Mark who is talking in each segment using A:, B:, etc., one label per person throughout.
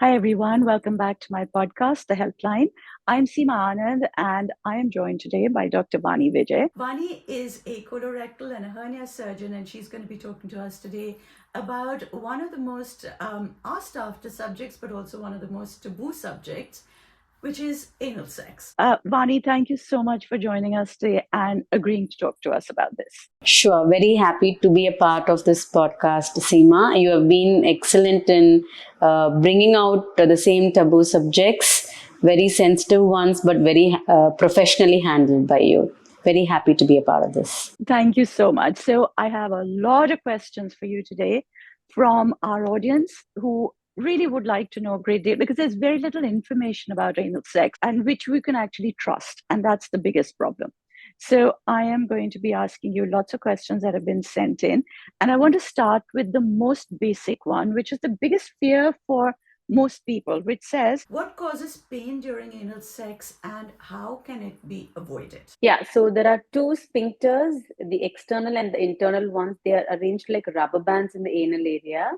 A: Hi, everyone. Welcome back to my podcast, The Helpline. I'm Seema Anand, and I am joined today by Dr. Vani Vijay. Vani is a colorectal and a hernia surgeon, and she's going to be talking to us today about one of the most asked after subjects, but also one of the most taboo subjects, which is anal sex. Vani, thank you so much for joining us today and agreeing to talk to us about this.
B: Sure, very happy to be a part of this podcast, Seema. You have been excellent in bringing out the same taboo subjects, very sensitive ones, but very professionally handled by you. Very happy to be a part of this.
A: Thank you so much. So, I have a lot of questions for you today from our audience who really would like to know a great deal because there's very little information about anal sex and which we can actually trust. And that's the biggest problem. So I am going to be asking you lots of questions that have been sent in. And I want to start with the most basic one, which is the biggest fear for most people, which says, what causes pain during anal sex and how can it be avoided?
B: Yeah, so there are two sphincters, the external and the internal ones. They are arranged like rubber bands in the anal area.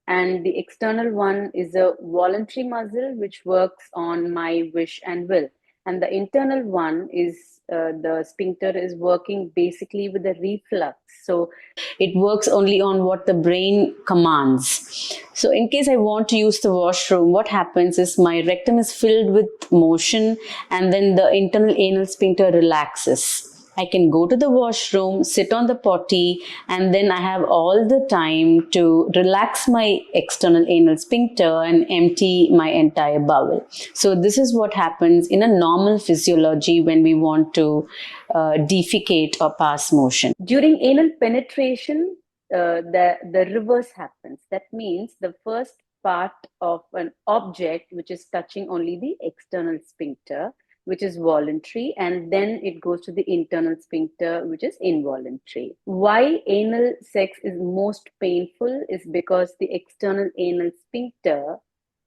B: And the external one is a voluntary muscle which works on my wish and will. And the internal one is the sphincter is working basically with the reflux. So it works only on what the brain commands. So in case I want to use the washroom, what happens is my rectum is filled with motion and then the internal anal sphincter relaxes. I can go to the washroom, sit on the potty, and then I have all the time to relax my external anal sphincter and empty my entire bowel. So this is what happens in a normal physiology when we want to defecate or pass motion. During anal penetration, the reverse happens. That means the first part of an object which is touching only the external sphincter, which is voluntary, and then it goes to the internal sphincter, which is involuntary. Why anal sex is most painful is because the external anal sphincter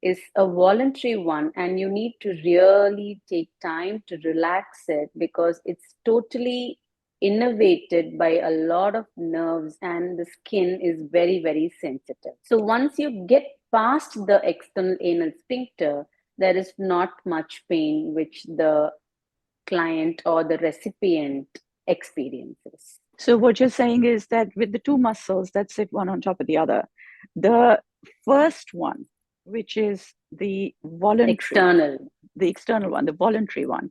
B: is a voluntary one, and you need to really take time to relax it because it's totally innervated by a lot of nerves and the skin is very, very sensitive. So once you get past the external anal sphincter, there is not much pain which the client or the recipient experiences.
A: So, what you're saying is that with the two muscles that sit one on top of the other, the first one, which is the external one, the voluntary one,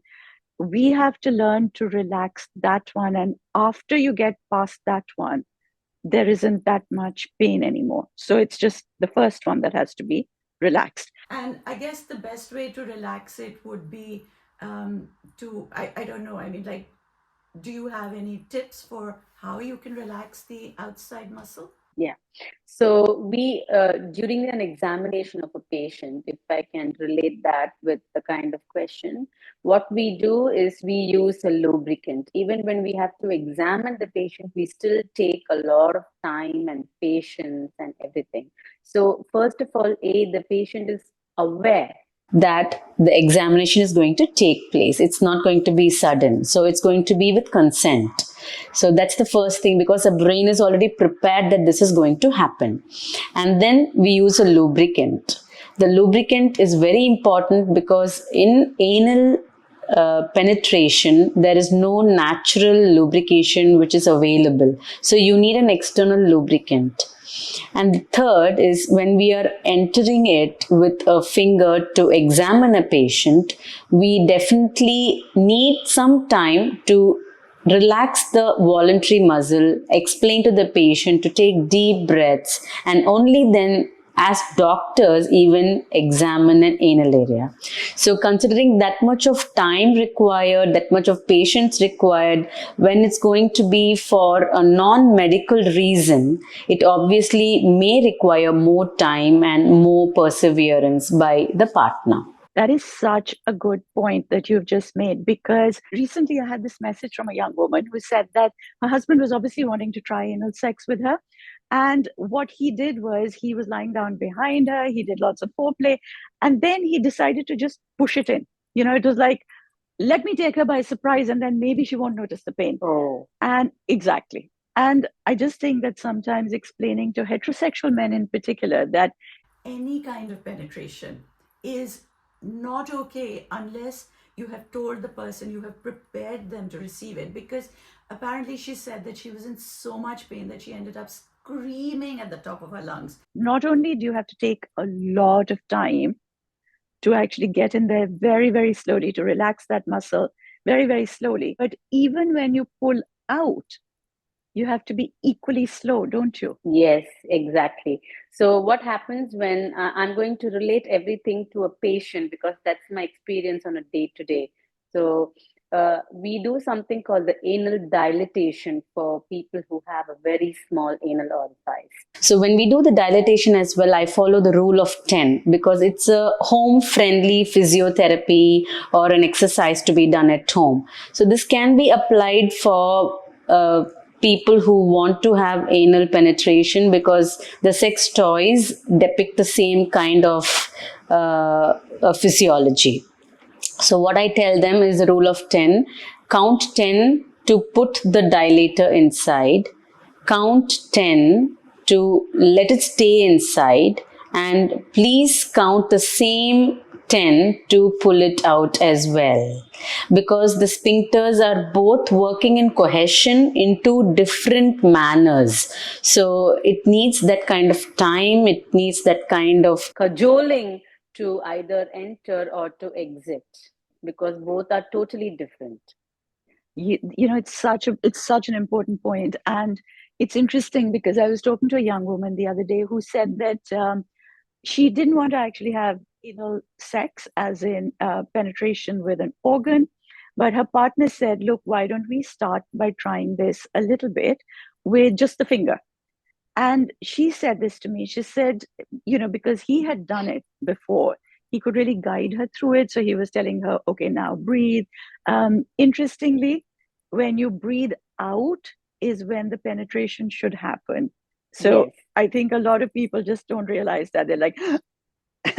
A: we have to learn to relax that one. And after you get past that one, there isn't that much pain anymore. So, it's just the first one that has to be relaxed. And I guess the best way to relax it would be I don't know, I mean, like, do you have any tips for how you can relax the outside muscle?
B: Yeah. So we, during an examination of a patient, if I can relate that with the kind of question, what we do is we use a lubricant. Even when we have to examine the patient, we still take a lot of time and patience and everything. So first of all, the patient is aware that the examination is going to take place. It's not going to be sudden. So it's going to be with consent. So that's the first thing because the brain is already prepared that this is going to happen. And then we use a lubricant. The lubricant is very important because in anal penetration, there is no natural lubrication which is available. So you need an external lubricant. And the third is when we are entering it with a finger to examine a patient, we definitely need some time to relax the voluntary muscle, explain to the patient to take deep breaths, and only then as doctors even examine an anal area. So considering that much of time required, that much of patience required, when it's going to be for a non-medical reason, it obviously may require more time and more perseverance by the partner.
A: That is such a good point that you've just made because recently I had this message from a young woman who said that her husband was obviously wanting to try anal sex with her. And what he did was he was lying down behind her, he did lots of foreplay, and then he decided to just push it in. You know, it was like, let me take her by surprise and then maybe she won't notice the pain.
B: Oh.
A: And exactly. And I just think that sometimes explaining to heterosexual men in particular that any kind of penetration is not okay unless you have told the person, you have prepared them to receive it. Because apparently she said that she was in so much pain that she ended up screaming at the top of her lungs. Not only do you have to take a lot of time to actually get in there very, very slowly, to relax that muscle very, very slowly, but even when you pull out, you have to be equally slow, don't you?
B: Yes, exactly. So, what happens when I'm going to relate everything to a patient because that's my experience on a day to day. So, we do something called the anal dilatation for people who have a very small anal orifice. So, when we do the dilatation as well, I follow the rule of 10 because it's a home friendly physiotherapy or an exercise to be done at home. So, this can be applied for people who want to have anal penetration because the sex toys depict the same kind of physiology. So, what I tell them is the rule of 10, count 10 to put the dilator inside, count 10 to let it stay inside, and please count the same 10 to pull it out as well. Because the sphincters are both working in cohesion in two different manners. So it needs that kind of time, it needs that kind of cajoling to either enter or to exit because both are totally different.
A: You know, it's such an important point. And it's interesting because I was talking to a young woman the other day who said that she didn't want to actually have sex, as in penetration with an organ, but her partner said, look, why don't we start by trying this a little bit with just the finger. And she said this to me. She said, because he had done it before, he could really guide her through it. So he was telling her, okay, now breathe. Interestingly, when you breathe out is when the penetration should happen. So
B: Yes.
A: I think a lot of people just don't realize that. They're like,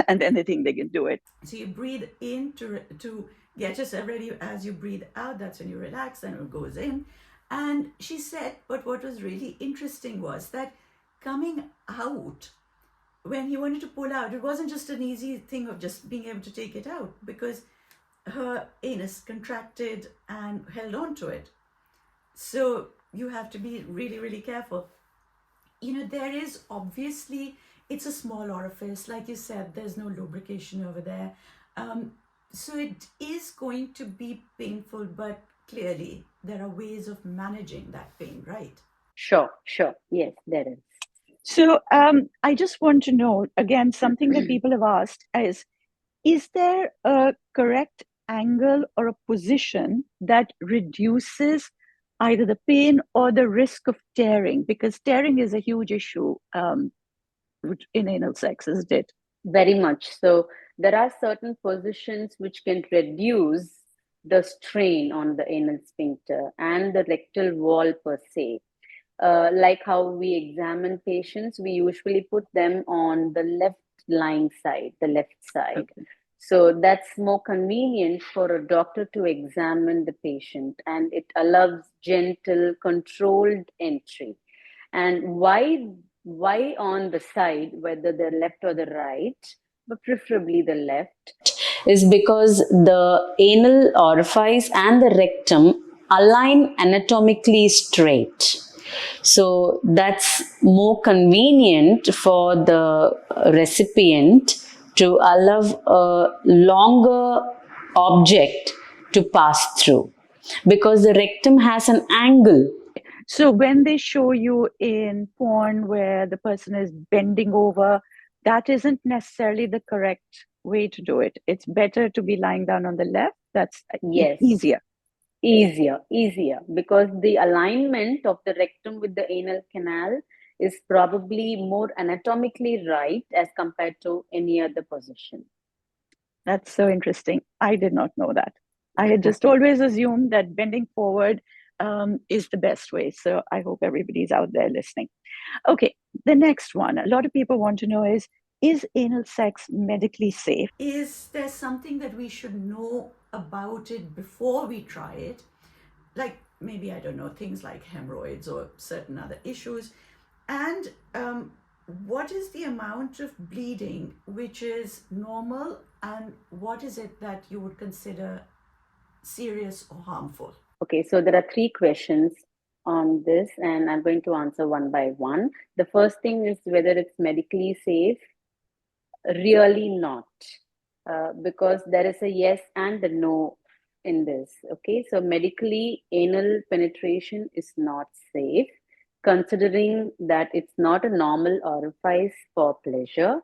A: and then they think they can do it. So you breathe in to get yourself ready. As you breathe out, that's when you relax, and it goes in. And she said, but what was really interesting was that coming out, when he wanted to pull out, it wasn't just an easy thing of just being able to take it out, because her anus contracted and held on to it. So you have to be really, really careful. There is obviously, it's a small orifice. Like you said, there's no lubrication over there. So it is going to be painful, but clearly there are ways of managing that pain, right?
B: Sure, sure. Yes, there is.
A: So I just want to know, again, something that people have asked is there a correct angle or a position that reduces either the pain or the risk of tearing? Because tearing is a huge issue in anal sex, isn't it?
B: Very much. So there are certain positions which can reduce the strain on the anal sphincter and the rectal wall per se. Like how we examine patients, we usually put them on the left lying side, the left side.
A: Okay.
B: So that's more convenient for a doctor to examine the patient and it allows gentle, controlled entry. And why on the side, whether the left or the right, but preferably the left, is because the anal orifice and the rectum align anatomically straight. So that's more convenient for the recipient to allow a longer object to pass through because the rectum has an angle.
A: So when they show you in porn where the person is bending over, that isn't necessarily the correct way to do it. It's better to be lying down on the left. That's
B: Yes,
A: easier.
B: easier because the alignment of the rectum with the anal canal is probably more anatomically right as compared to any other position.
A: That's so interesting. I did not know that. I had just always assumed that bending forward is the best way. So I hope everybody's out there listening. Okay, the next one. A lot of people want to know is anal sex medically safe? Is there something that we should know about it before we try it? Like maybe, I don't know, things like hemorrhoids or certain other issues. And what is the amount of bleeding which is normal, and what is it that you would consider serious or harmful?
B: Okay, so there are three questions on this, and I'm going to answer one by one. The first thing is whether it's medically safe. Really not, because there is a yes and a no in this. Okay, so medically, anal penetration is not safe, considering that it's not a normal orifice for pleasure,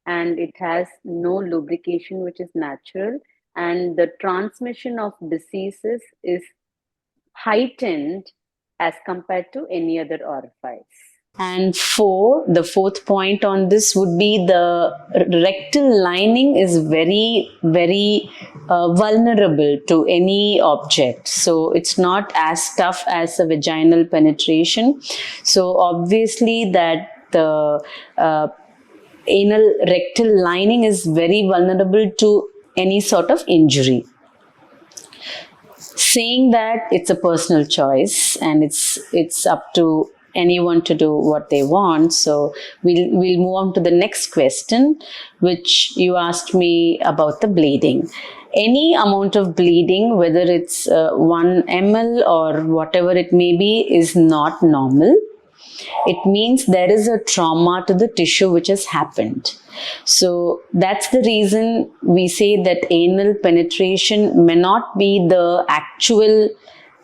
B: and it has no lubrication, which is natural, and the transmission of diseases is heightened as compared to any other orifice. And the fourth point on this would be the rectal lining is very, very vulnerable to any object. So it's not as tough as a vaginal penetration. So obviously that the anal rectal lining is very vulnerable to any sort of injury. Saying that, it's a personal choice and it's up to anyone to do what they want. So we'll move on to the next question, which you asked me about the bleeding. Any amount of bleeding, whether it's 1 ml or whatever it may be, is not normal. It means there is a trauma to the tissue which has happened. So that's the reason we say that anal penetration may not be the actual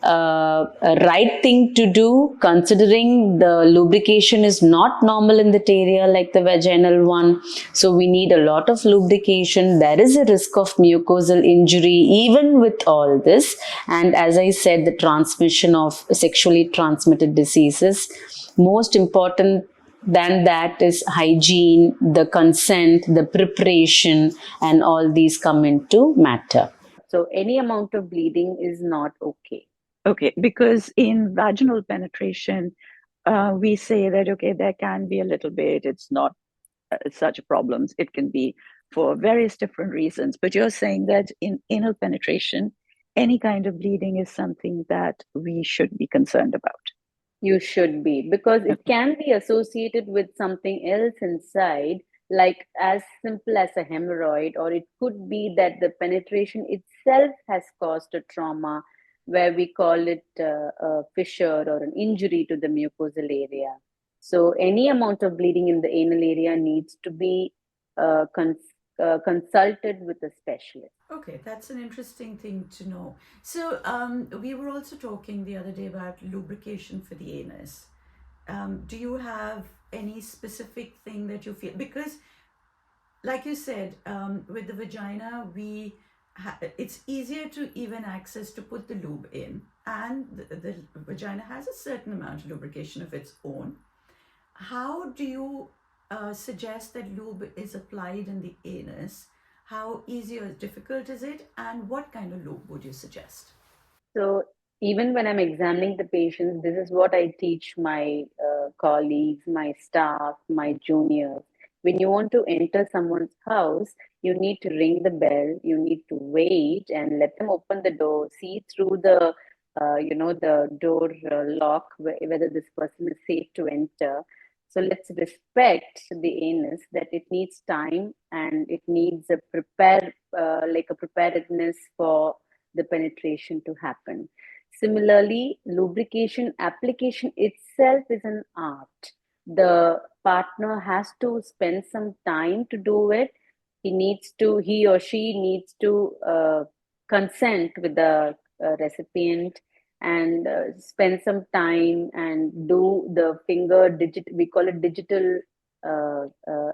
B: right thing to do, considering the lubrication is not normal in that area like the vaginal one. So we need a lot of lubrication. There is a risk of mucosal injury even with all this. And as I said, the transmission of sexually transmitted diseases. Most important than that is hygiene, the consent, the preparation, and all these come into matter. So any amount of bleeding is not okay.
A: Okay, because in vaginal penetration, we say that, okay, there can be a little bit, it's not such problems. It can be for various different reasons. But you're saying that in anal penetration, any kind of bleeding is something that we should be concerned about.
B: You should be, because it can be associated with something else inside, like as simple as a hemorrhoid, or it could be that the penetration itself has caused a trauma where we call it a fissure or an injury to the mucosal area. So any amount of bleeding in the anal area needs to be consulted with a specialist.
A: Okay, that's an interesting thing to know. So we were also talking the other day about lubrication for the anus. Do you have any specific thing that you feel? Because, like you said, with the vagina, it's easier to even access to put the lube in, and the vagina has a certain amount of lubrication of its own. How do you suggest that lube is applied in the anus? How easy or difficult is it? And what kind of lube would you suggest?
B: So even when I'm examining the patients, this is what I teach my colleagues, my staff, my juniors. When you want to enter someone's house, you need to ring the bell, you need to wait and let them open the door, see through the the door lock, whether this person is safe to enter. So let's respect the anus, that it needs time and it needs a preparedness for the penetration to happen. Similarly, lubrication application itself is an art. The partner has to spend some time to do it. He or she needs to consent with the recipient and spend some time and do the we call it digital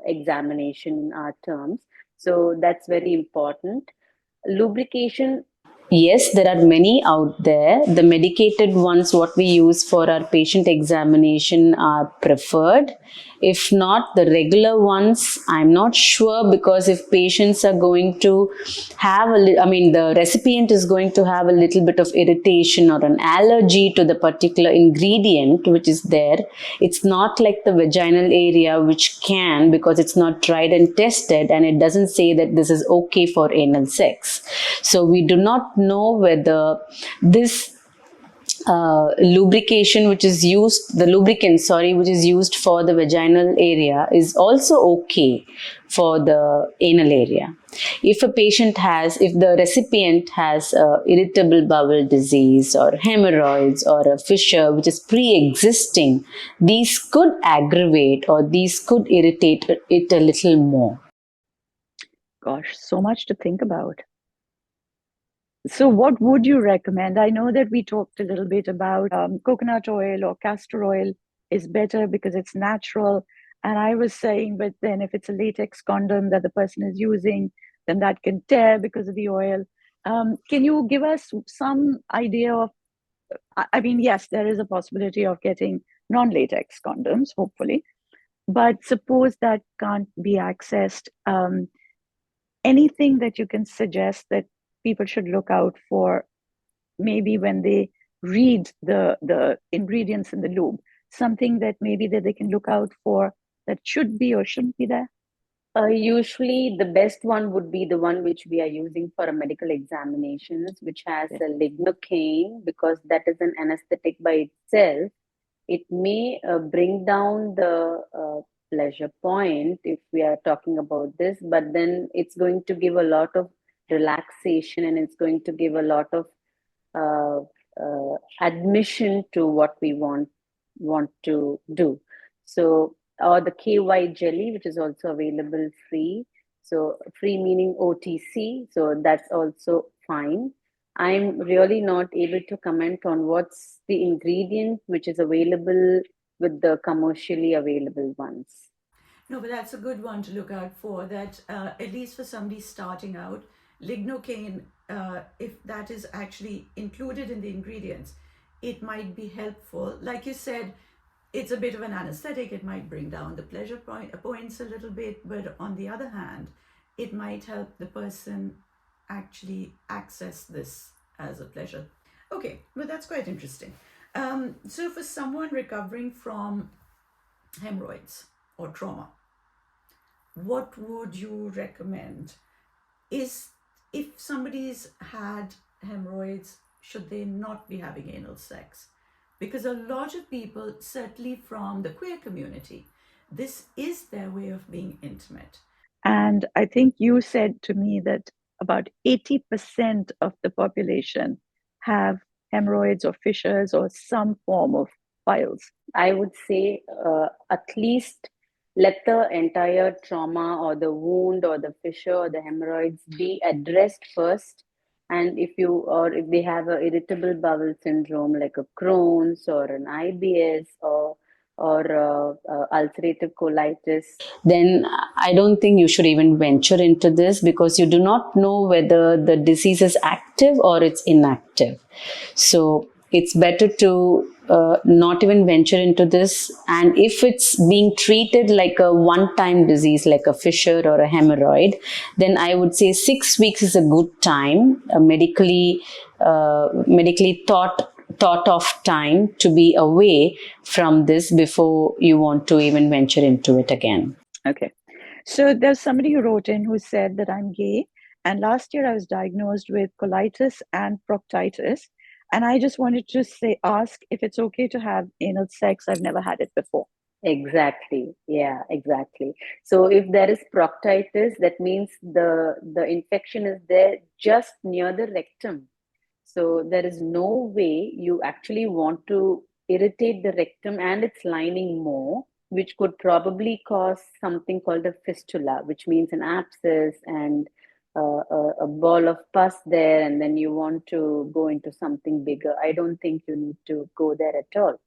B: examination in our terms. So that's very important. Lubrication. Yes, there are many out there. The medicated ones, what we use for our patient examination, are preferred. If not, the regular ones, I'm not sure, because if patients are going to have the recipient is going to have a little bit of irritation or an allergy to the particular ingredient which is there, it's not like the vaginal area, which can, because it's not tried and tested and it doesn't say that this is okay for anal sex. So we do not know whether this lubrication which is used, the lubricant, sorry, which is used for the vaginal area is also okay for the anal area. If a patient has, if the recipient has irritable bowel disease or hemorrhoids or a fissure which is pre-existing, these could aggravate or these could irritate it a little more.
A: Gosh, so much to think about. So, what would you recommend? I know that we talked a little bit about coconut oil or castor oil is better because it's natural. And I was saying, but then if it's a latex condom that the person is using, then that can tear because of the oil. Can you give us some idea of? I mean, yes, there is a possibility of getting non latex condoms, hopefully. But suppose that can't be accessed. Anything that you can suggest that people should look out for, maybe when they read the ingredients in the lube, something that maybe that they can look out for that should be or shouldn't be there?
B: Usually, the best one would be the one which we are using for a medical examinations, which has
A: Yeah.
B: a lignocaine, because that is an anesthetic by itself. It may bring down the pleasure point if we are talking about this, but then it's going to give a lot of relaxation and it's going to give a lot of uh, admission to what we want to do. So, or the KY jelly, which is also available free. So, free meaning OTC. So, that's also fine. I'm really not able to comment on what's the ingredient which is available with the commercially available ones.
A: No, but that's a good one to look out for. That at least for somebody starting out, lignocaine, if that is actually included in the ingredients, it might be helpful. Like you said, it's a bit of an anesthetic. It might bring down the points a little bit, but on the other hand, it might help the person actually access this as a pleasure. Okay, well, that's quite interesting. So, for someone recovering from hemorrhoids or trauma, what would you recommend? Is if somebody's had hemorrhoids, should they not be having anal sex? Because a lot of people, certainly from the queer community, this is their way of being intimate. And I think you said to me that about 80% of the population have hemorrhoids or fissures or some form of piles.
B: I would say at least let the entire trauma or the wound or the fissure or the hemorrhoids be addressed first. And if you, or if they have a irritable bowel syndrome like a Crohn's or an IBS or ulcerative colitis, then I don't think you should even venture into this, because you do not know whether the disease is active or it's inactive. So it's better to not even venture into this. And if it's being treated like a one-time disease, like a fissure or a hemorrhoid, then I would say 6 weeks is a good time, medically thought of time to be away from this before you want to even venture into it again. Okay. So there's somebody who wrote in who said that I'm gay, and last year I was diagnosed with colitis and proctitis, and I just wanted to ask if it's okay to have anal sex. I've never had it before. Exactly. Yeah, exactly. So if there is proctitis, that means the infection is there just near the rectum. So there is no way you actually want to irritate the rectum and its lining more, which could probably cause something called a fistula, which means an abscess and a ball of pus there, and then you want to go into something bigger. I don't think you need to go there at all.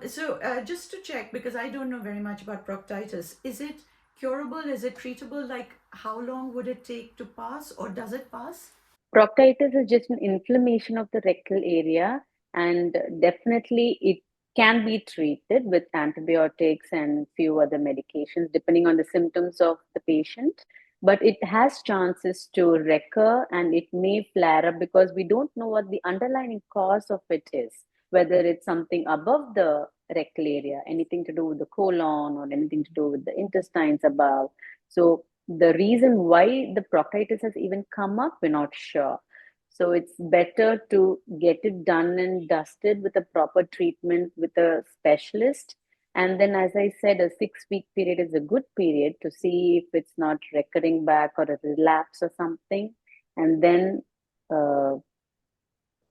B: So just to check, because I don't know very much about proctitis, is it curable? Is it treatable? Like, how long would it take to pass, or does it pass? Proctitis is just an inflammation of the rectal area, and definitely it can be treated with antibiotics and few other medications depending on the symptoms of the patient. But it has chances to recur and it may flare up because we don't know what the underlying cause of it is, whether it's something above the rectal area, anything to do with the colon or anything to do with the intestines above. So the reason why the proctitis has even come up, we're not sure. So it's better to get it done and dusted with a proper treatment with a specialist. And then, as I said, a 6 week period is a good period to see if it's not recurring back or a relapse or something. And then uh,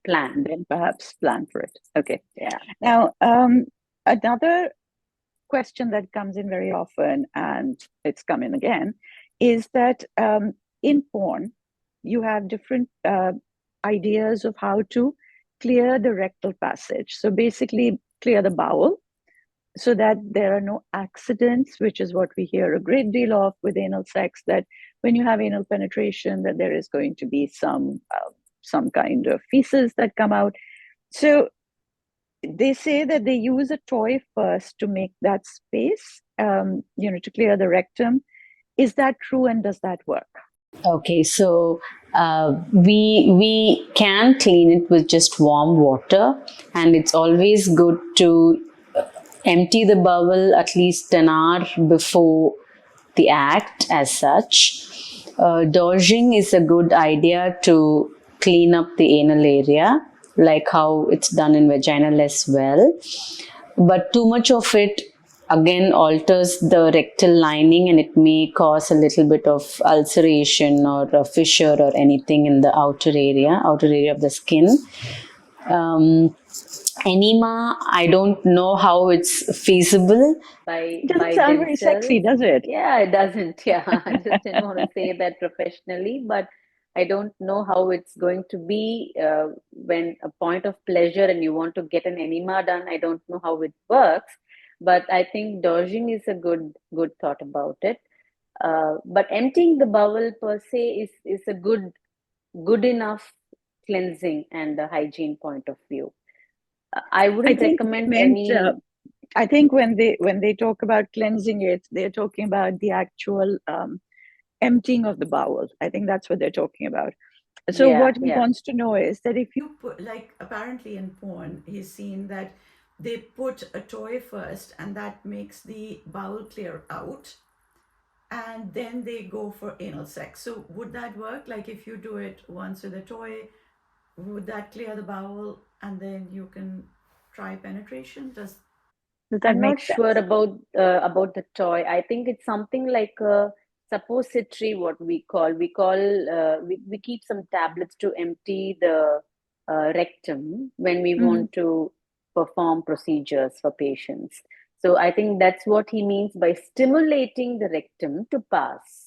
B: plan.
A: Then perhaps plan for it. Okay.
B: Yeah.
A: Now, another question that comes in very often, and it's coming again, is that in porn, you have different ideas of how to clear the rectal passage. So basically, clear the bowel so that there are no accidents, which is what we hear a great deal of with anal sex, that when you have anal penetration, that there is going to be some kind of feces that come out. So they say that they use a toy first to make that space, to clear the rectum. Is that true, and does that work?
B: Okay, so we can clean it with just warm water, and it's always good to empty the bowel at least an hour before the act as such. Douching is a good idea to clean up the anal area, like how it's done in vaginal as well. But too much of it again alters the rectal lining, and it may cause a little bit of ulceration or a fissure or anything in the outer area of the skin. Enema, I don't know how it's feasible
A: It doesn't sound very sexy, does it?
B: Yeah, it doesn't. Yeah, I just didn't want to say that professionally, but I don't know how it's going to be when a point of pleasure and you want to get an enema done. I don't know how it works, but I think dodging is a good thought about it. But emptying the bowel per se is a good enough cleansing and a hygiene point of view. I
A: I
B: wouldn't
A: think they
B: recommend
A: meant.
B: any.
A: I think when they talk about cleansing it, they're talking about the actual emptying of the bowel. I think that's what they're talking about. So
B: Yeah,
A: what he
B: yeah.
A: wants to know is that if
C: You put, like, apparently in porn, he's seen that they put a toy first and that makes the bowel clear out, and then they go for anal sex. So would that work? Like, if you do it once with a toy, would that clear the bowel and then you can try penetration?
A: does that
B: I'm
A: make
B: not sure
A: sense?
B: about the toy. I think it's something like a suppository. What we keep some tablets to empty the rectum when we
A: Mhm.
B: want to perform procedures for patients. So I think that's what he means by stimulating the rectum to pass.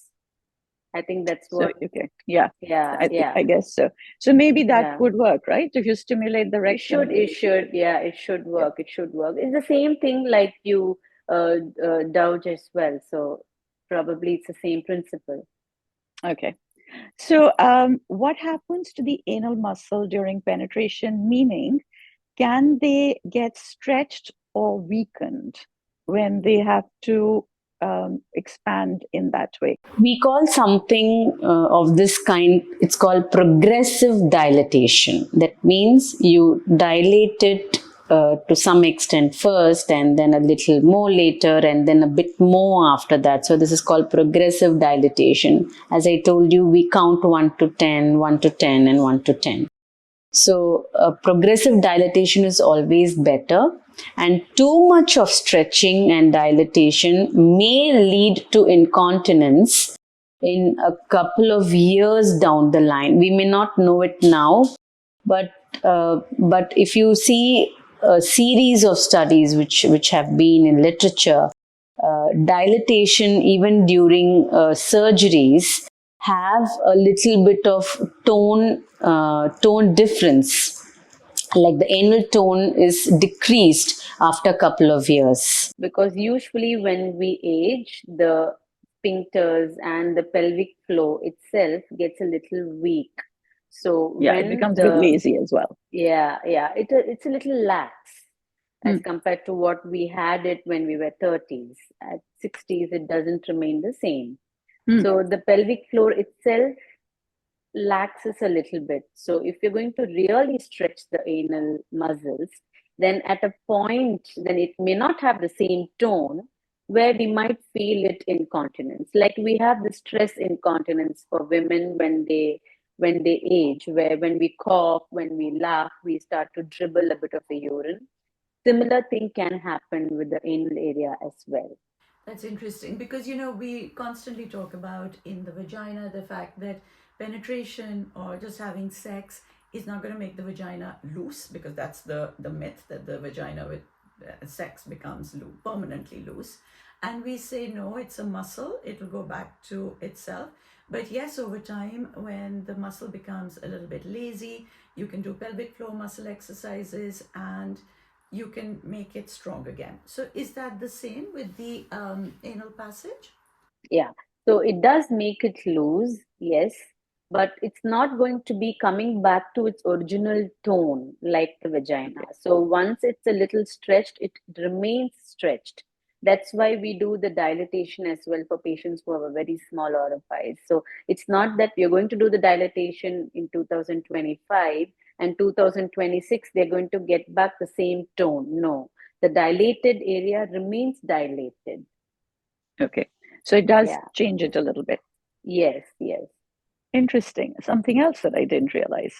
B: I think that's
A: So
B: what.
A: okay, yeah,
B: Yeah,
A: I
B: yeah,
A: I guess so. So maybe that
B: yeah.
A: would work, right? If you stimulate the rectum.
B: Yeah, it should
A: Yeah.
B: work. It should work. It's the same thing like you doubt as well. So probably it's the same principle.
A: Okay. So what happens to the anal muscle during penetration? Meaning, can they get stretched or weakened when they have to expand in that way?
B: We call something of this kind, it's called progressive dilatation. That means you dilate it to some extent first, and then a little more later, and then a bit more after that. So this is called progressive dilatation. As I told you, we count 1 to 10, 1 to 10, and 1 to 10. So, progressive dilatation is always better, and too much of stretching and dilatation may lead to incontinence in a couple of years down the line. We may not know it now, but but if you see a series of studies which have been in literature, dilatation even during surgeries have a little bit of tone difference, like the anal tone is decreased after a couple of years, because usually when we age, the sphincters and the pelvic floor itself gets a little weak. So
A: Yeah, it
B: when
A: becomes a bit
B: the
A: lazy as well.
B: yeah, it's a little lax as
A: Hmm.
B: compared to what we had it when we were 30s. At 60s, it doesn't remain the same.
A: Hmm.
B: So the pelvic floor itself laxes a little bit. So if you're going to really stretch the anal muscles, then at a point, then it may not have the same tone where we might feel it incontinence. Like we have the stress incontinence for women when they when they age, where when we cough, when we laugh, we start to dribble a bit of a urine. Similar thing can happen with the anal area as well.
C: That's interesting because we constantly talk about in the vagina the fact that penetration or just having sex is not going to make the vagina loose, because that's the myth that the vagina with sex becomes permanently loose. And we say no, it's a muscle, it will go back to itself. But yes, over time, when the muscle becomes a little bit lazy, you can do pelvic floor muscle exercises and you can make it strong again. So is that the same with the anal passage?
B: Yeah. So it does make it loose, yes, but it's not going to be coming back to its original tone like the vagina. So once it's a little stretched, it remains stretched. That's why we do the dilatation as well for patients who have a very small orifice. So it's not that we're going to do the dilatation in 2025 and 2026 they're going to get back the same tone. No, the dilated area remains dilated.
A: Okay. So it does
B: Yeah.
A: change it a little bit.
B: Yes, yes.
A: Interesting. Something else that I didn't realize.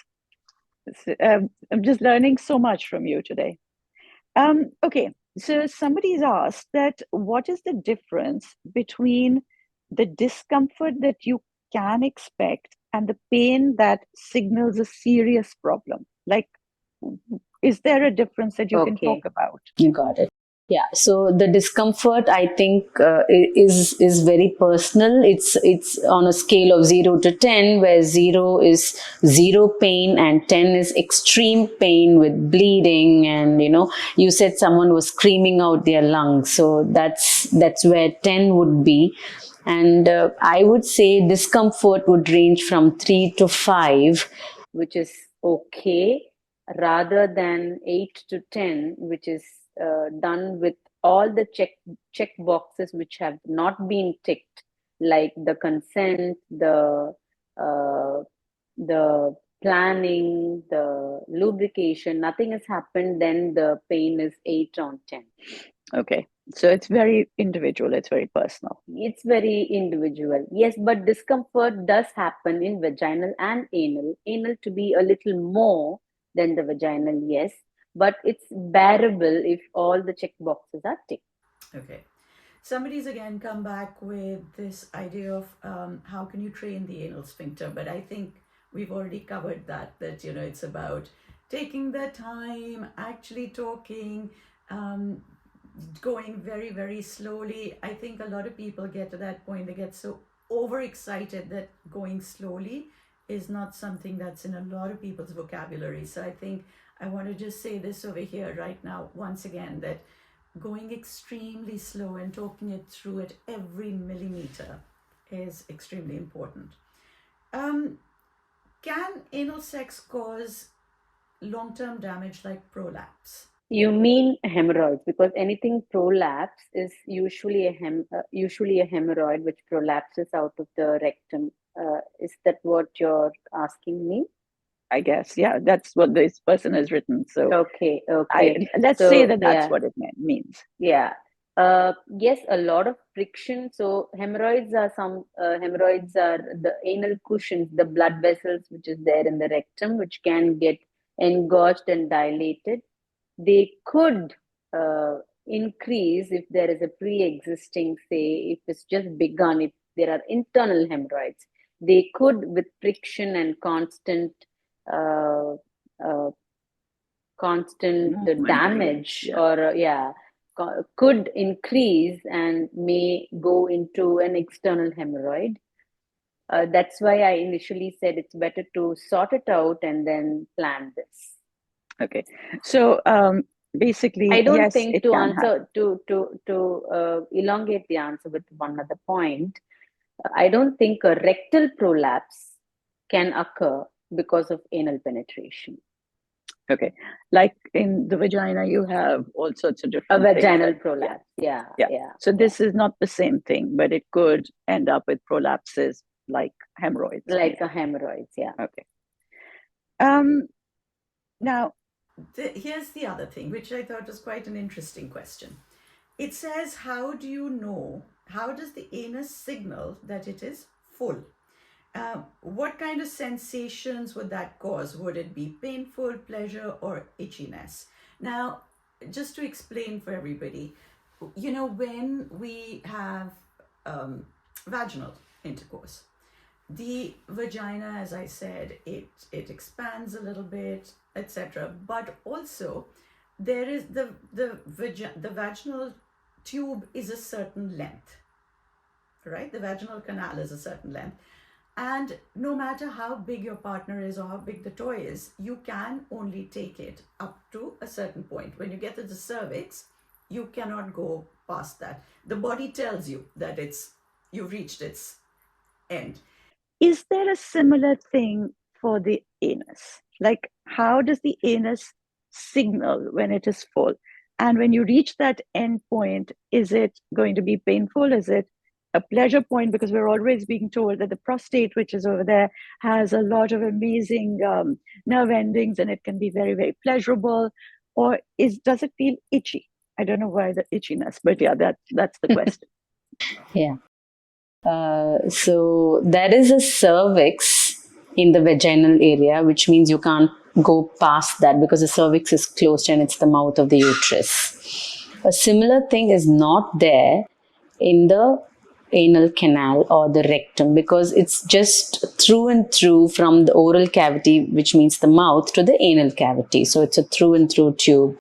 A: I'm just learning so much from you today. Okay, so somebody's asked that what is the difference between the discomfort that you can expect and the pain that signals a serious problem? Like, is there a difference that you can
B: Okay.
A: talk about?
D: You got it. Yeah. So the discomfort, I think, is very personal. It's on a scale of 0 to 10, where 0 is zero pain and 10 is extreme pain with bleeding. And you said someone was screaming out their lungs, so that's where 10 would be. And I would say discomfort would range from 3 to 5.
B: Which is okay, rather than 8 to 10, which is done with all the check boxes which have not been ticked, like the consent, the planning, the lubrication. Nothing has happened, then the pain is 8 on 10.
A: Okay, so it's very individual, it's very personal.
B: It's very individual. Yes, but discomfort does happen in vaginal and anal. Anal to be a little more than the vaginal, yes, but it's bearable if all the check boxes are ticked.
C: Okay. Somebody's again come back with this idea of how can you train the anal sphincter, but I think we've already covered that it's about taking the time, actually talking, going very, very slowly. I think a lot of people get to that point, they get so overexcited that going slowly is not something that's in a lot of people's vocabulary. So I think I want to just say this over here right now, once again, that going extremely slow and talking it through at every millimeter is extremely important. Can anal sex cause long-term damage like prolapse?
B: You mean hemorrhoids, because anything prolapse is usually usually a hemorrhoid which prolapses out of the rectum. Is that what you're asking me?
A: I guess, yeah, that's what this person has written. So
B: Okay, okay.
A: let's
B: So,
A: say that that's
B: yeah.
A: what it means.
B: Yeah. Yes, a lot of friction. So hemorrhoids are the anal cushions, the blood vessels which is there in the rectum, which can get engorged and dilated. They could increase if there is a pre-existing, say, if it's just begun, if there are internal hemorrhoids. They could, with friction and constant uh, uh, damage,
A: Yeah.
B: or could increase and may go into an external hemorrhoid. That's why I initially said it's better to sort it out and then plan this.
A: Okay, so basically,
B: I don't
A: yes,
B: think
A: it
B: to
A: can
B: answer to elongate the answer with one other point. I don't think a rectal prolapse can occur because of anal penetration.
A: Okay, like in the vagina, you have all sorts of
B: A
A: different
B: vaginal
A: things.
B: prolapse, yeah.
A: So this is not the same thing, but it could end up with prolapses like hemorrhoids.
B: Like a hemorrhoids, yeah.
A: Okay. Now,
C: Here's the other thing, which I thought was quite an interesting question. It says, how does the anus signal that it is full? What kind of sensations would that cause? Would it be painful, pleasure, or itchiness? Now, just to explain for everybody, when we have vaginal intercourse, the vagina, as I said, it expands a little bit, etc. But also, there is the vaginal tube is a certain length, right? The vaginal canal is a certain length. And no matter how big your partner is or how big the toy is, you can only take it up to a certain point. When you get to the cervix, you cannot go past that. The body tells you that you've reached its end.
A: Is there a similar thing for the anus? Like, how does the anus signal when it is full? And when you reach that end point, is it going to be painful? Is it a pleasure point? Because we're always being told that the prostate, which is over there, has a lot of amazing nerve endings and it can be very, very pleasurable. Or does it feel itchy? I don't know why the itchiness, but yeah, that's the question.
D: Yeah. So there is a cervix in the vaginal area, which means you can't go past that because the cervix is closed and it's the mouth of the uterus. A similar thing is not there in the anal canal or the rectum because it's just through and through from the oral cavity, which means the mouth, to the anal cavity. So it's a through and through tube.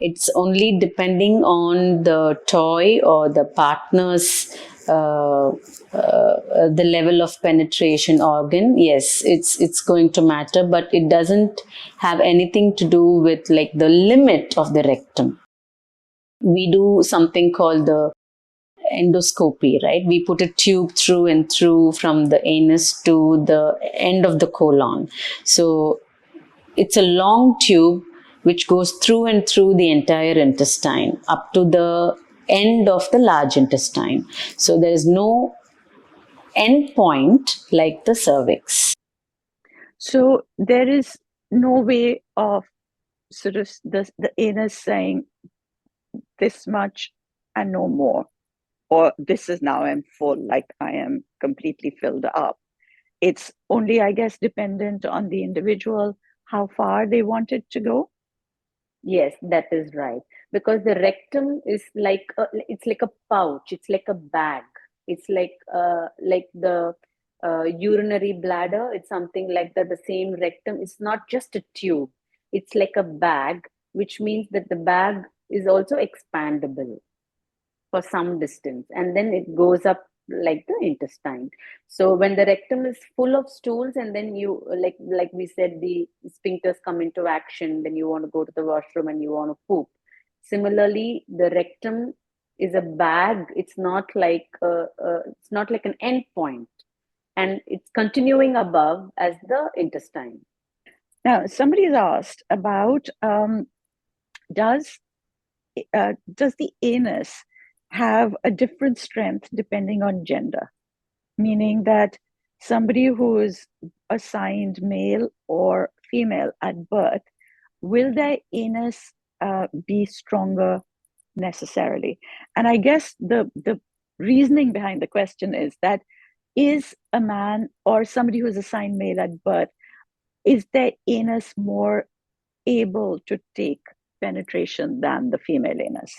D: It's only depending on the toy or the partner's the level of penetration organ. Yes, it's going to matter, but it doesn't have anything to do with like the limit of the rectum. We do something called the endoscopy, right? We put a tube through and through from the anus to the end of the colon. So it's a long tube which goes through and through the entire intestine up to the end of the large intestine. So there is no end point like the cervix.
A: So there is no way of sort of the anus saying this much and no more, or this is now I'm full, like I am completely filled up. It's only, I guess, dependent on the individual how far they want it to go.
B: Yes, that is right. Because the rectum is it's like a pouch. It's like a bag. It's like the urinary bladder. It's something like that. The same rectum. It's not just a tube. It's like a bag, which means that the bag is also expandable for some distance, and then it goes up like the intestine. So when the rectum is full of stools, and then you like we said, the sphincters come into action, then you want to go to the washroom and you want to poop. Similarly, the rectum is a bag. It's not like an end point, and it's continuing above as the intestine.
A: Now, somebody's asked about does the anus have a different strength depending on gender? Meaning that somebody who is assigned male or female at birth, will their anus be stronger necessarily? And I guess the reasoning behind the question is that is a man or somebody who is assigned male at birth, is their anus more able to take penetration than the female anus?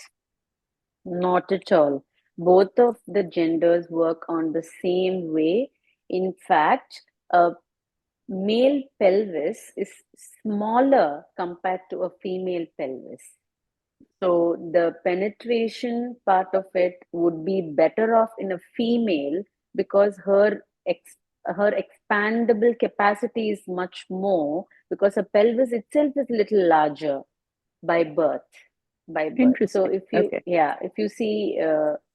B: Not at all. Both of the genders work on the same way. In fact, a male pelvis is smaller compared to a female pelvis. So the penetration part of it would be better off in a female because her expandable capacity is much more, because her pelvis itself is a little larger by birth. So
A: Interesting.
B: if you
A: Okay.
B: if you see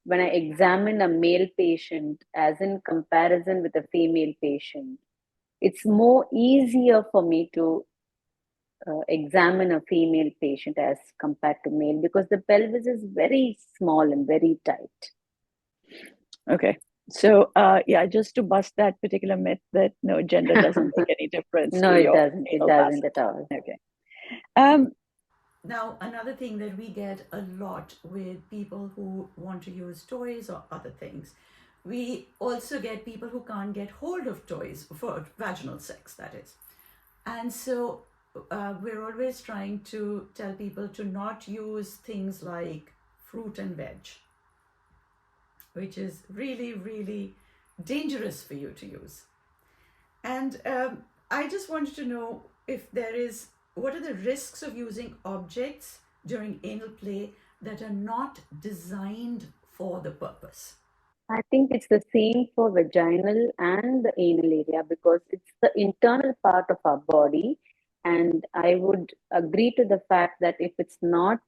B: when I examine a male patient as in comparison with a female patient, it's more easier for me to examine a female patient as compared to male, because the pelvis is very small and very tight.
A: Okay. So, yeah, just to bust that particular myth that no, gender doesn't make any difference
B: No,
A: to
B: it
A: your
B: doesn't. It
A: anal
B: doesn't
A: passage.
B: at all.
A: Okay. Um,
C: Now, another thing that we get a lot with people who want to use toys or other things, we also get people who can't get hold of toys for vaginal sex, that is. And so we're always trying to tell people to not use things like fruit and veg, which is really, really dangerous for you to use. And I just wanted to know if what are the risks of using objects during anal play that are not designed for the purpose?
B: I think it's the same for vaginal and the anal area because it's the internal part of our body. And I would agree to the fact that if it's not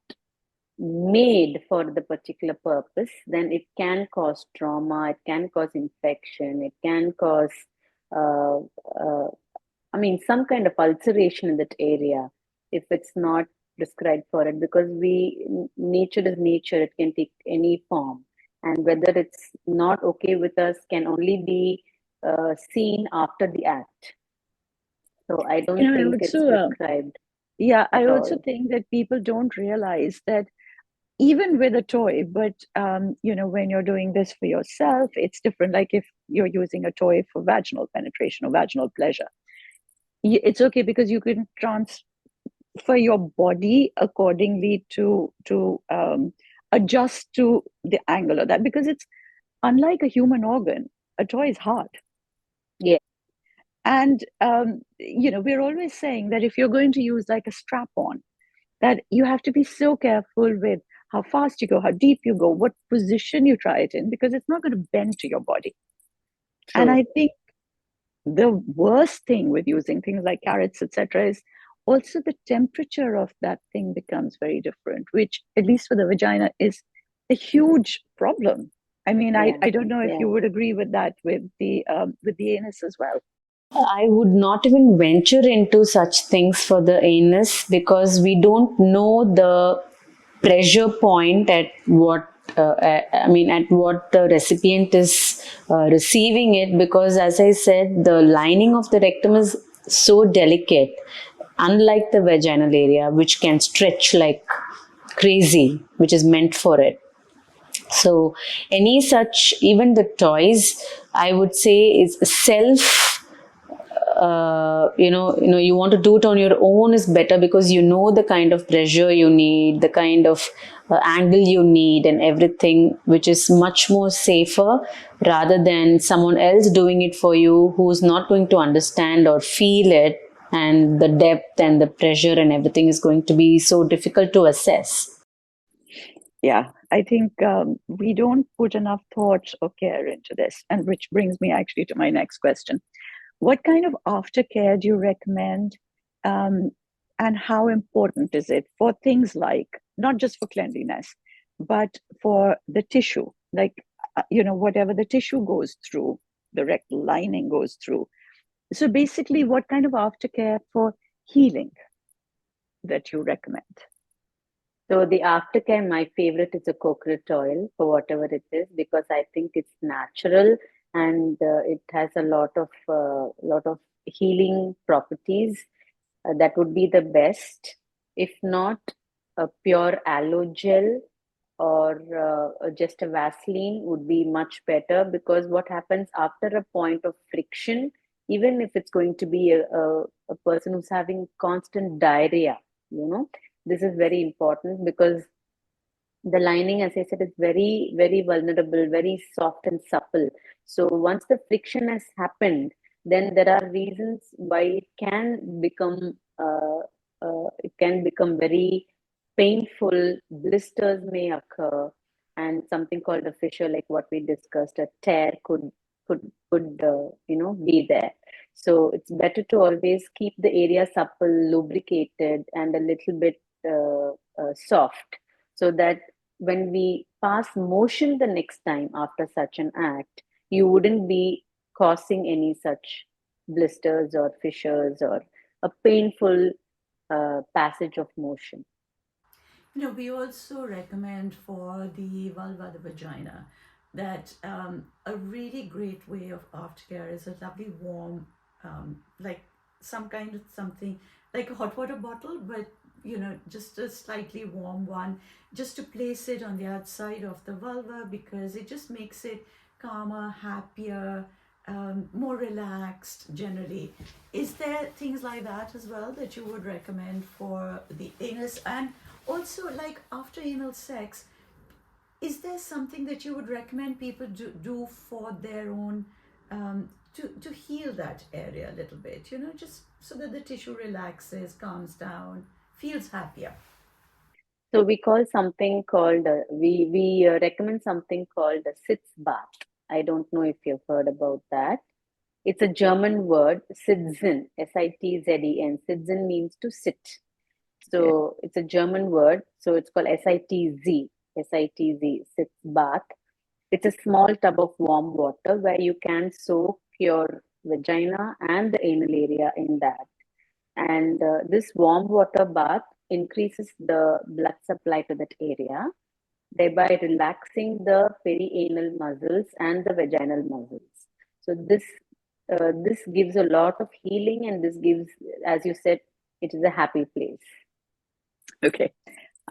B: made for the particular purpose, then it can cause trauma, it can cause infection, it can cause, uh, uh, some kind of ulceration in that area if it's not prescribed for it. Because nature is nature; it can take any form, and whether it's not okay with us can only be seen after the act. So I don't
A: I
B: think it's
A: also,
B: prescribed
A: yeah, I
B: at
A: also
B: all.
A: think that people don't realize that even with a toy, but when you're doing this for yourself, it's different. Like if you're using a toy for vaginal penetration or vaginal pleasure, it's okay because you can transfer your body accordingly to adjust to the angle of that, because it's unlike a human organ. A toy is hard.
B: Yeah.
A: And we're always saying that if you're going to use like a strap on, that you have to be so careful with how fast you go, how deep you go, what position you try it in, because it's not going to bend to your body. And
B: True.
A: I think the worst thing with using things like carrots, etc., is also the temperature of that thing becomes very different, which, at least for the vagina, is a huge problem. I mean,
B: Yeah.
A: I don't know if
B: Yeah.
A: you would agree with that with the anus as well.
D: I would not even venture into such things for the anus because we don't know the pressure point at what at what the recipient is receiving it, because as I said, the lining of the rectum is so delicate, unlike the vaginal area, which can stretch like crazy, which is meant for it. So any such, even the toys, I would say, is self you want to do it on your own is better, because you know the kind of pressure you need, the kind of angle you need and everything, which is much more safer rather than someone else doing it for you who's not going to understand or feel it, and the depth and the pressure and everything is going to be so difficult to assess.
A: Yeah, I think we don't put enough thought or care into this, and which brings me actually to my next question. What kind of aftercare do you recommend, um, and how important is it for things like, not just for cleanliness, but for the tissue, like, whatever the tissue goes through, the rectal lining goes through. So basically, what kind of aftercare for healing that you recommend?
B: So the aftercare, my favorite is a coconut oil for whatever it is, because I think it's natural and it has a lot of healing properties. That would be the best. If not, a pure aloe gel or just a Vaseline would be much better, because what happens after a point of friction, even if it's going to be a person who's having constant diarrhea, this is very important, because the lining, as I said, is very, very vulnerable, very soft and supple. So once the friction has happened, then there are reasons why it can become very painful. Blisters may occur, and something called a fissure, like what we discussed, a tear could be there. So it's better to always keep the area supple, lubricated, and a little bit soft, so that when we pass motion the next time after such an act, you wouldn't be causing any such blisters or fissures or a painful passage of motion.
C: We also recommend for the vulva, the vagina, that a really great way of aftercare is a lovely warm, like some kind of something like a hot water bottle, but just a slightly warm one, just to place it on the outside of the vulva, because it just makes it calmer, happier, more relaxed generally. Is there things like that as well that you would recommend for the anus? And also, like after anal sex, is there something that you would recommend people do for their own, to heal that area a little bit, just so that the tissue relaxes, calms down, feels happier?
B: So we call something called we recommend something called a sitz bath. I don't know if you've heard about that. It's a German word, sitzen, Sitzen. Sitzen means to sit. So it's a German word. So it's called Sitz, sitz bath. It's a small tub of warm water where you can soak your vagina and the anal area in that. And this warm water bath increases the blood supply to that area, thereby relaxing the perianal muscles and the vaginal muscles. So this gives a lot of healing, and this gives, as you said, it is a happy place.
A: Okay.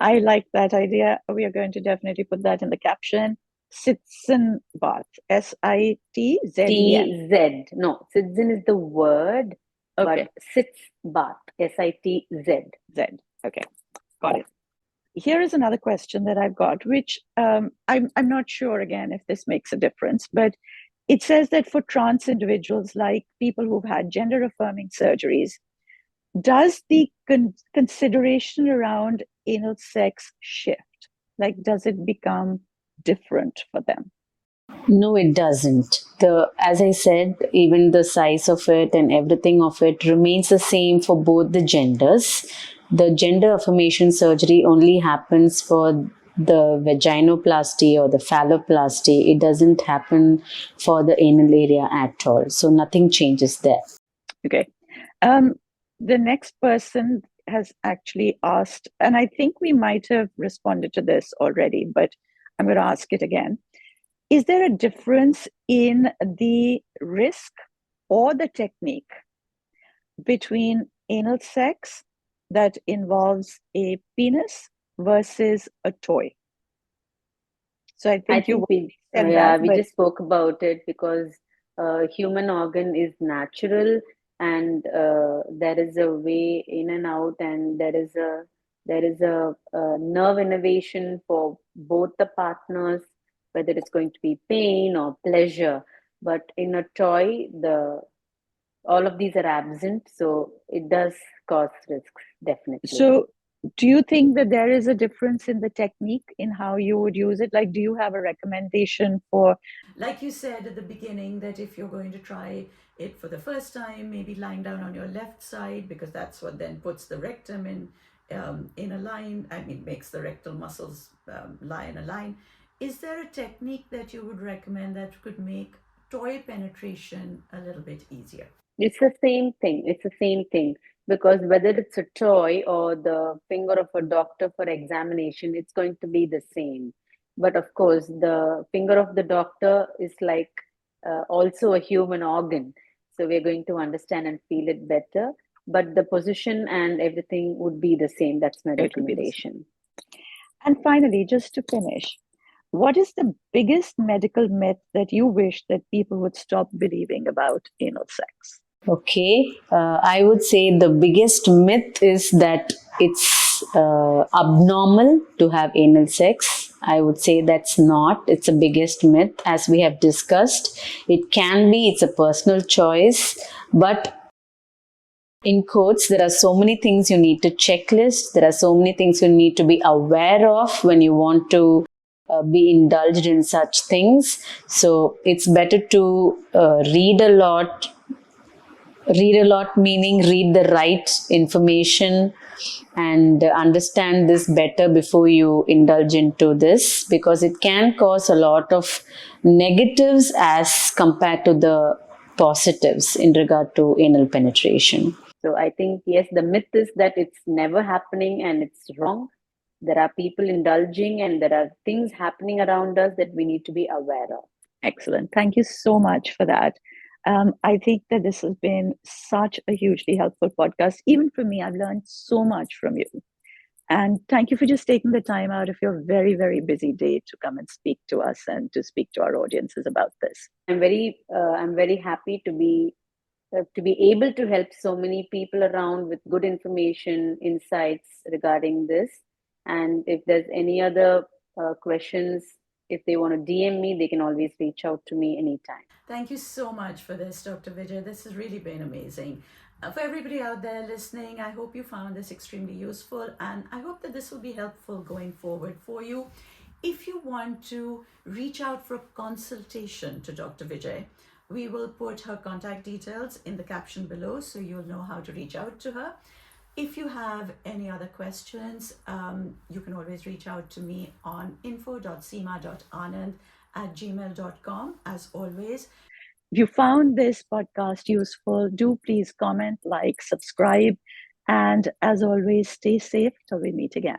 A: I like that idea. We are going to definitely put that in the caption. Sitzen bath. Sitzen.
B: TZ. No, sitzen is the word,
A: Okay.
B: but sitz bath. SITZ.
A: Z. Okay. Got it. Here is another question that I've got, which I'm not sure again if this makes a difference, but it says that for trans individuals, like people who've had gender affirming surgeries, does the consideration around anal sex shift? Like, does it become different for them?
D: No, it doesn't. As I said, even the size of it and everything of it remains the same for both the genders. The gender affirmation surgery only happens for the vaginoplasty or the phalloplasty. It doesn't happen for the anal area at all. So nothing changes there.
A: Okay. The next person has actually asked, and I think we might have responded to this already, but I'm going to ask it again. Is there a difference in the risk or the technique between anal sex that involves a penis versus a toy? So I think
B: we
A: said
B: yeah,
A: that,
B: we
A: but
B: just spoke about it because human organ is natural, and there is a way in and out, and there is a nerve innervation for both the partners, whether it's going to be pain or pleasure. But in a toy, the all of these are absent, so it does cause risks, definitely.
A: so do you think that there is a difference in the technique in how you would use it? Like, do you have a recommendation for,
C: Like you said at the beginning, that if you're going to try it for the first time, maybe lying down on your left side, because that's what then puts the rectum in a line. I mean, makes the rectal muscles lie in a line. Is there a technique that you would recommend that could make toy penetration a little bit easier?
B: It's the same thing. It's the same thing because whether it's a toy or the finger of a doctor for examination, it's going to be the same. But of course, the finger of the doctor is like also a human organ. So we're going to understand and feel it better. But the position and everything would be the same. That's my
A: It would be the
B: recommendation.
A: and finally, just to finish, what is the biggest medical myth that you wish that people would stop believing about anal sex?
D: Okay, I would say the biggest myth is that it's abnormal to have anal sex. I would say that's not. It's the biggest myth. As we have discussed, it can be, it's a personal choice, but in quotes, there are so many things you need to checklist. There are so many things you need to be aware of when you want to be indulged in such things. So it's better to read a lot. Read a lot meaning read the right information and understand this better before you indulge into this, because it can cause a lot of negatives as compared to the positives in regard to anal penetration.
B: So I think, yes, the myth is that it's never happening and it's wrong. There are people indulging and there are things happening around us that we need to be aware of.
A: Excellent. Thank you so much for that. I think that this has been such a hugely helpful podcast. Even for me, I've learned so much from you. And thank you for just taking the time out of your very, very busy day to come and speak to us and to speak to our audiences about this.
B: I'm very happy to be able to help so many people around with good information, insights regarding this. And if there's any other questions, if they want to DM me, they can always reach out to me anytime.
C: Thank you so much for this, Dr. Vijay. This has really been amazing. For everybody out there listening, I hope you found this extremely useful, and I hope that this will be helpful going forward for you. If you want to reach out for a consultation to Dr. Vijay, we will put her contact details in the caption below so you'll know how to reach out to her. If you have any other questions, you can always reach out to me on info.seema.anand at gmail.com. As always,
A: if you found this podcast useful, do please comment, like, subscribe, and as always, stay safe till we meet again.